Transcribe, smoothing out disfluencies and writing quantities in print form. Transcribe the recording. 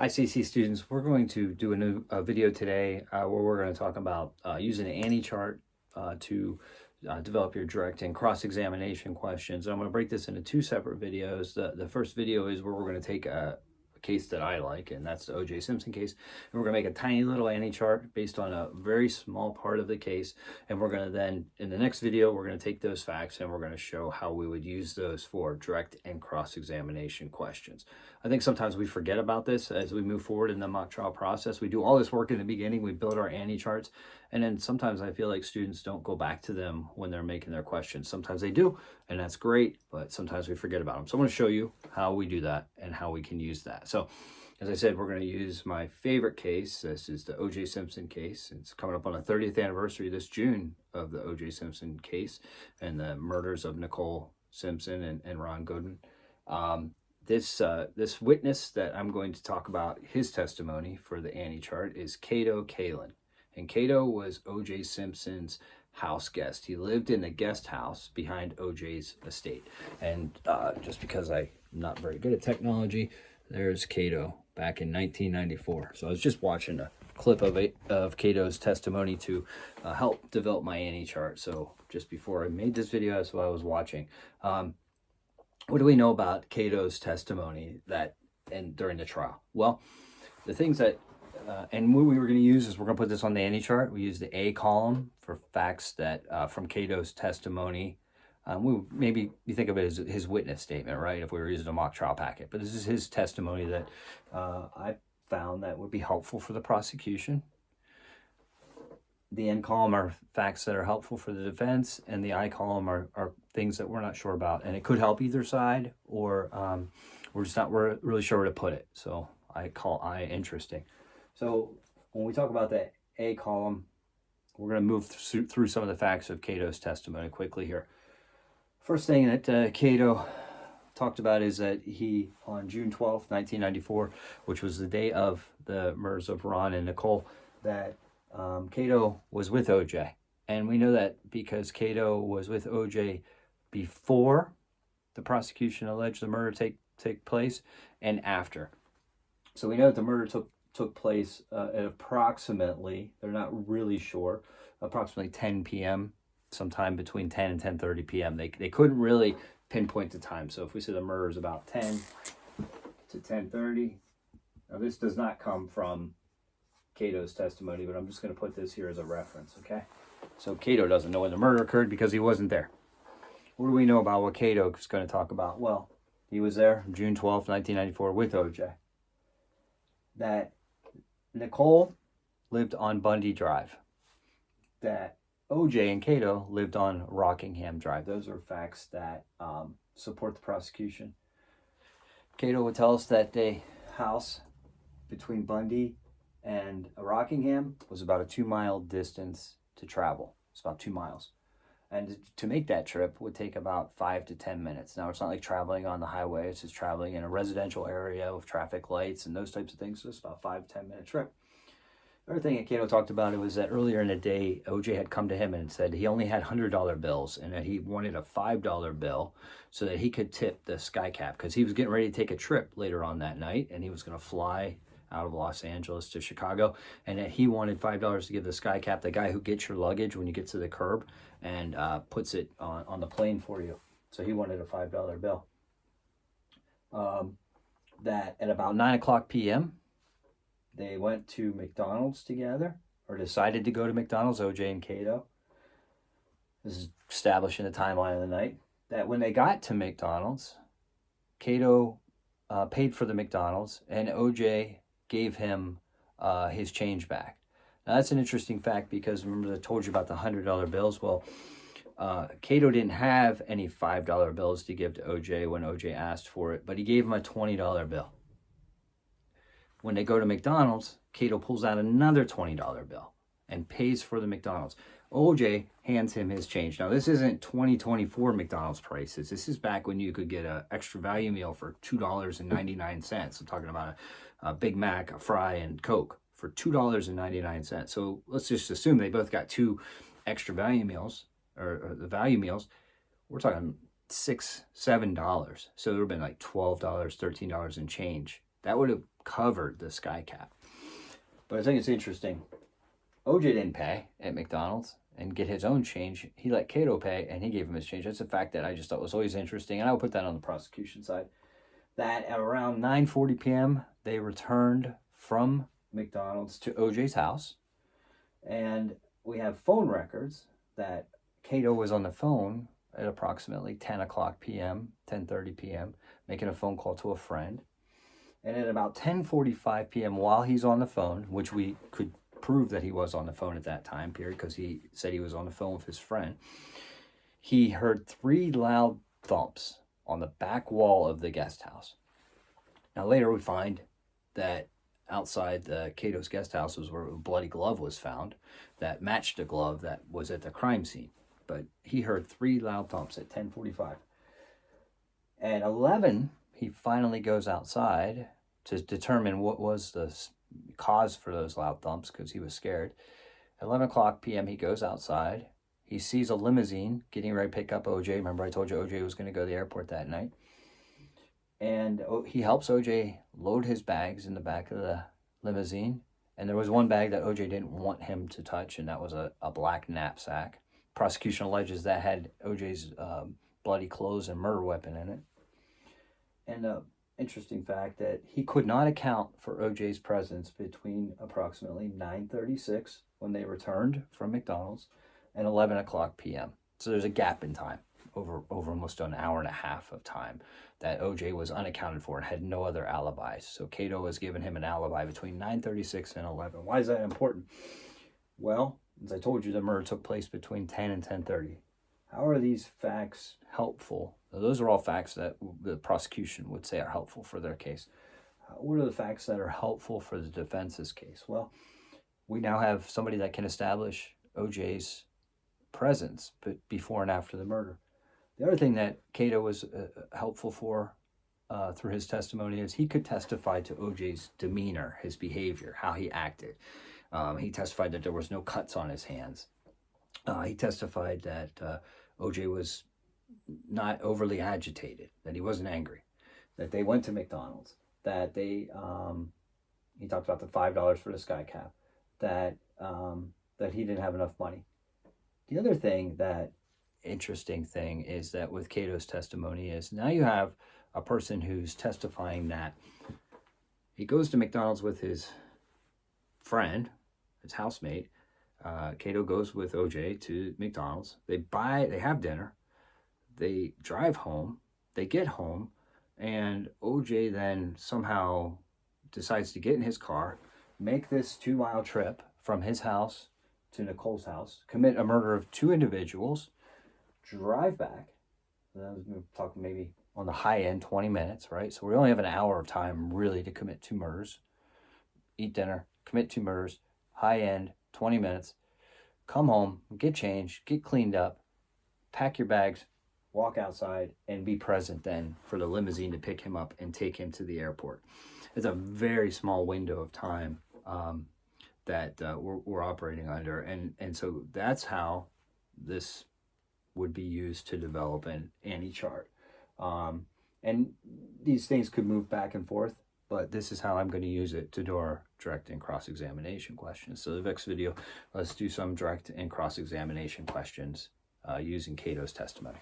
Hi, CC students. We're going to do a new video today where we're going to talk about using an Annie chart to develop your direct and cross-examination questions. And I'm going to break this into two separate videos. The first video is where we're going to take a case that I like, and that's the O.J. Simpson case. And we're going to make a tiny little Annie chart based on a very small part of the case. And we're going to then, in the next video, we're going to take those facts and we're going to show how we would use those for direct and cross-examination questions. I think sometimes we forget about this as we move forward in the mock trial process. We do all this work in the beginning, we build our Annie charts, and then sometimes I feel like students don't go back to them when they're making their questions. Sometimes they do, and that's great, but sometimes we forget about them. So I'm going to show you how we do that and how we can use that. So as I said, we're going to use my favorite case. This is the O.J. Simpson case. It's coming up on the 30th anniversary this June of the O.J. Simpson case and the murders of Nicole Simpson and Ron Goodwin. This witness that I'm going to talk about, his testimony for the Annie chart, is Cato Kalin. And Cato was O.J. Simpson's house guest. He lived in the guest house behind O.J.'s estate. And just because I'm not very good at technology, there's Cato back in 1994. So I was just watching a clip of Cato's testimony to help develop my Annie chart. So just before I made this video, that's what I was watching. What do we know about Cato's testimony during the trial? Well, the things that, and what we were going to use is we're going to put this on the Annie chart. We use the A column for facts that from Cato's testimony. Maybe you think of it as his witness statement, right? If we were using a mock trial packet. But this is his testimony that I found that would be helpful for the prosecution. The N column are facts that are helpful for the defense, and the I column are things that we're not sure about. And it could help either side, or we're just not really sure where to put it. So I call I interesting. So when we talk about the A column, we're going to move through some of the facts of Cato's testimony quickly here. First thing that Cato talked about is that he, on June 12th, 1994, which was the day of the murders of Ron and Nicole, that Cato was with O.J. And we know that because Cato was with O.J. before the prosecution alleged the murder take place and after. So we know that the murder took place at approximately, they're not really sure, approximately 10 p.m., sometime between 10 and 10:30 p.m. They couldn't really pinpoint the time. So if we say the murder is about 10 to 10:30, now this does not come from Cato's testimony, but I'm just going to put this here as a reference, okay? So Cato doesn't know when the murder occurred because he wasn't there. What do we know about what Cato is going to talk about? Well, he was there June 12th, 1994 with O.J. That Nicole lived on Bundy Drive. That O.J. and Cato lived on Rockingham Drive. Those are facts that support the prosecution. Cato would tell us that the house between Bundy and Rockingham was about a 2-mile distance to travel. It's about 2 miles. And to make that trip would take about 5 to 10 minutes. Now, it's not like traveling on the highway. It's just traveling in a residential area with traffic lights and those types of things. So it's about a 5 to 10 minute trip. The other thing that Cato talked about, it was that earlier in the day, O.J. had come to him and said he only had $100 bills and that he wanted a $5 bill so that he could tip the skycap because he was getting ready to take a trip later on that night and he was going to fly out of Los Angeles to Chicago, and that he wanted $5 to give the skycap, the guy who gets your luggage when you get to the curb and puts it on the plane for you. So he wanted a $5 bill. That at about 9 o'clock p.m., they went to McDonald's together, or decided to go to McDonald's, O.J. and Cato. This is establishing the timeline of the night. That when they got to McDonald's, Cato paid for the McDonald's, and O.J. gave him his change back. Now, that's an interesting fact because remember I told you about the $100 bills? Well, Cato didn't have any $5 bills to give to O.J. when O.J. asked for it, but he gave him a $20 bill. When they go to McDonald's, Cato pulls out another $20 bill and pays for the McDonald's. O.J. hands him his change. Now, this isn't 2024 McDonald's prices. This is back when you could get an extra value meal for $2.99. I'm talking about a Big Mac, a fry, and Coke for $2.99. So let's just assume they both got 2 extra value meals, or the value meals. We're talking $6, $7. So there would have been like $12, $13 in change That would have covered the sky cap. But I think it's interesting. OJ didn't pay at McDonald's and get his own change. He let Cato pay, and he gave him his change. That's a fact that I just thought was always interesting, and I'll put that on the prosecution side. That at around 9:40 p.m., they returned from McDonald's to OJ's house, and we have phone records that Cato was on the phone at approximately 10 o'clock p.m., 10:30 p.m., making a phone call to a friend. And at about 10:45 p.m., while he's on the phone, which we could prove that he was on the phone at that time period because he said he was on the phone with his friend, he heard 3 loud thumps on the back wall of the guest house. Now later we find that outside the Cato's guest house was where a bloody glove was found that matched the glove that was at the crime scene. But he heard 3 loud thumps at 10:45. At 11, he finally goes outside to determine what was the cause for those loud thumps because he was scared. At 11 o'clock p.m., he goes outside. He sees a limousine getting ready to pick up OJ. Remember I told you OJ was going to go to the airport that night. And he helps OJ load his bags in the back of the limousine. And there was one bag that OJ didn't want him to touch, and that was a black knapsack. Prosecution alleges that had OJ's bloody clothes and murder weapon in it. And interesting fact that he could not account for OJ's presence between approximately 9:36 when they returned from McDonald's and 11 o'clock p.m. So there's a gap in time, over almost an hour and a half of time, that OJ was unaccounted for and had no other alibis. So Cato was giving him an alibi between 9:36 and 11. Why is that important? Well, as I told you, the murder took place between 10 and 10:30. How are these facts helpful? Now, those are all facts that the prosecution would say are helpful for their case. What are the facts that are helpful for the defense's case? Well, we now have somebody that can establish OJ's presence before and after the murder. The other thing that Cato was helpful for through his testimony is he could testify to OJ's demeanor, his behavior, how he acted. He testified that there was no cuts on his hands. He testified that OJ was not overly agitated, that he wasn't angry, that they went to McDonald's, that they, he talked about the $5 for the sky cap, that he didn't have enough money. The other interesting thing is that with Cato's testimony is now you have a person who's testifying that he goes to McDonald's with his friend, his housemate. Cato goes with OJ to McDonald's. They have dinner. They drive home. They get home. And OJ then somehow decides to get in his car, make this 2-mile trip from his house to Nicole's house, commit a murder of 2 individuals, drive back. We're talking maybe on the high end 20 minutes, right? So we only have an hour of time really to commit 2 murders. Eat dinner, commit 2 murders, high end 20 minutes, come home, get changed, get cleaned up, pack your bags, walk outside, and be present then for the limousine to pick him up and take him to the airport. It's a very small window of time that we're operating under. And so that's how this would be used to develop an Annie chart. And these things could move back and forth, but this is how I'm going to use it to do our direct and cross-examination questions. So the next video, let's do some direct and cross-examination questions using Cato's testimony.